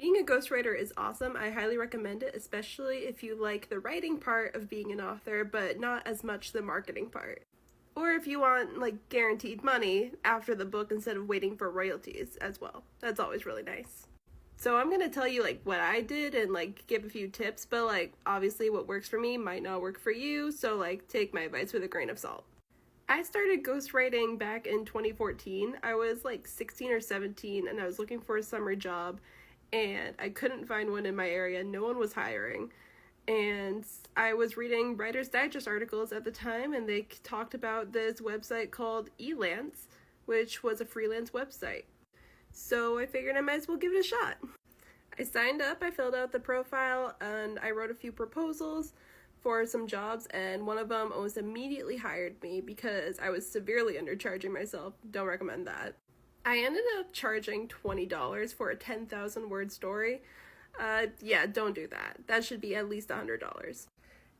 Being a ghostwriter is awesome. I highly recommend it, especially if you like the writing part of being an author, but not as much the marketing part. Or if you want, like, guaranteed money after the book instead of waiting for royalties as well. That's always really nice. So I'm going to tell you, like, what I did and, like, give a few tips, but, like, obviously what works for me might not work for you, so, like, take my advice with a grain of salt. I started ghostwriting back in 2014. I was, like, 16 or 17, and I was looking for a summer job, and I couldn't find one in my area. No one was hiring. And I was reading Writer's Digest articles at the time, and they talked about this website called Elance, which was a freelance website. So I figured I might as well give it a shot. I signed up, I filled out the profile, and I wrote a few proposals for some jobs, and one of them almost immediately hired me because I was severely undercharging myself. Don't recommend that. I ended up charging $20 for a 10,000 word story. Yeah, don't do that. That should be at least $100.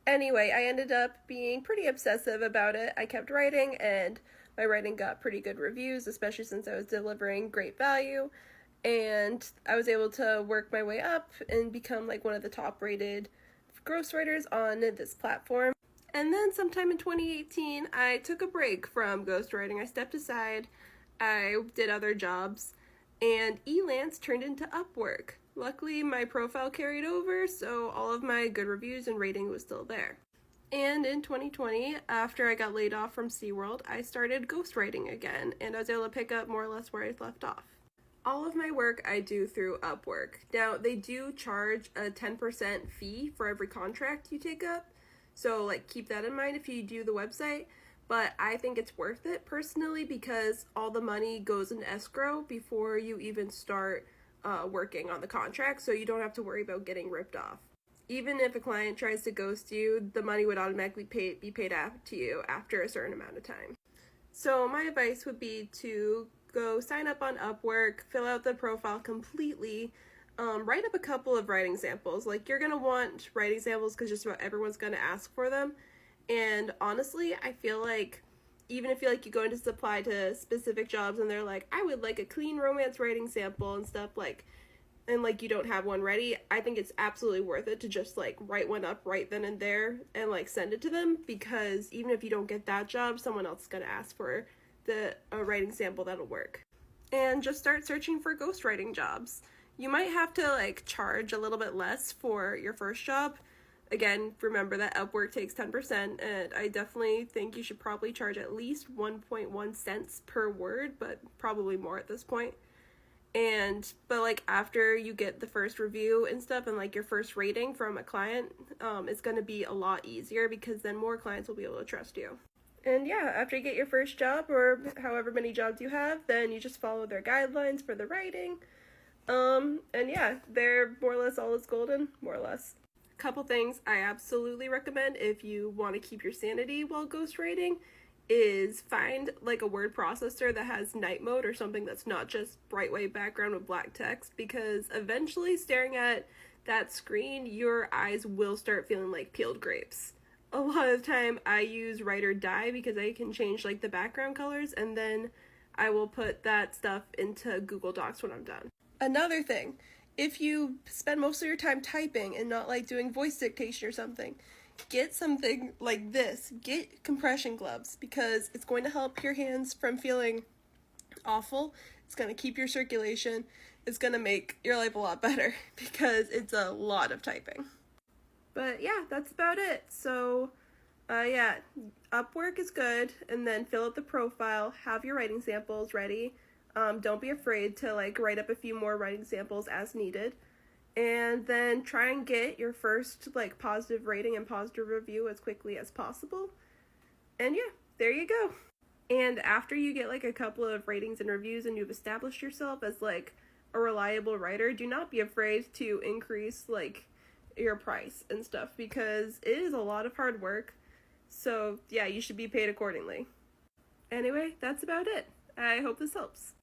Anyway, I ended up being pretty obsessive about it. I kept writing, and my writing got pretty good reviews, especially since I was delivering great value, and I was able to work my way up and become like one of the top rated ghostwriters on this platform. And then sometime in 2018, I took a break from ghostwriting. I stepped aside, I did other jobs, and Elance turned into Upwork. Luckily, my profile carried over, so all of my good reviews and rating was still there. And in 2020, after I got laid off from SeaWorld, I started ghostwriting again, and I was able to pick up more or less where I left off. All of my work I do through Upwork. Now, they do charge a 10% fee for every contract you take up, so like keep that in mind if you do the website. But I think it's worth it personally because all the money goes into escrow before you even start working on the contract, so you don't have to worry about getting ripped off. Even if a client tries to ghost you, the money would automatically be paid out to you after a certain amount of time. So my advice would be to go sign up on Upwork, fill out the profile completely, write up a couple of writing samples. Like, you're going to want writing samples because just about everyone's going to ask for them. And honestly, I feel like even if you go into supply to specific jobs and they're like, I would like a clean romance writing sample and stuff, like, and like you don't have one ready, I think it's absolutely worth it to just like write one up right then and there and like send it to them, because even if you don't get that job, someone else is going to ask for a writing sample that'll work. And just start searching for ghostwriting jobs. You might have to like charge a little bit less for your first job. Again, remember that Upwork takes 10%, and I definitely think you should probably charge at least 1.1 cents per word, but probably more at this point. But like after you get the first review and stuff and like your first rating from a client, it's going to be a lot easier because then more clients will be able to trust you. And yeah, after you get your first job or however many jobs you have, then you just follow their guidelines for the writing. And yeah, they're more or less all is golden, more or less. Couple things I absolutely recommend if you want to keep your sanity while ghostwriting is find like a word processor that has night mode or something that's not just bright white background with black text, because eventually staring at that screen, your eyes will start feeling like peeled grapes. A lot of the time I use Write or Die because I can change like the background colors, and then I will put that stuff into Google Docs when I'm done. Another thing, if you spend most of your time typing and not like doing voice dictation or something, get something like this. Get compression gloves, because it's going to help your hands from feeling awful. It's going to keep your circulation. It's going to make your life a lot better because it's a lot of typing. But yeah, that's about it. So yeah, Upwork is good, and then fill out the profile, have your writing samples ready. Don't be afraid to like write up a few more writing samples as needed, and then try and get your first like positive rating and positive review as quickly as possible. And yeah, there you go. And after you get like a couple of ratings and reviews and you've established yourself as like a reliable writer, do not be afraid to increase like your price and stuff, because it is a lot of hard work. So yeah, you should be paid accordingly. Anyway, that's about it. I hope this helps.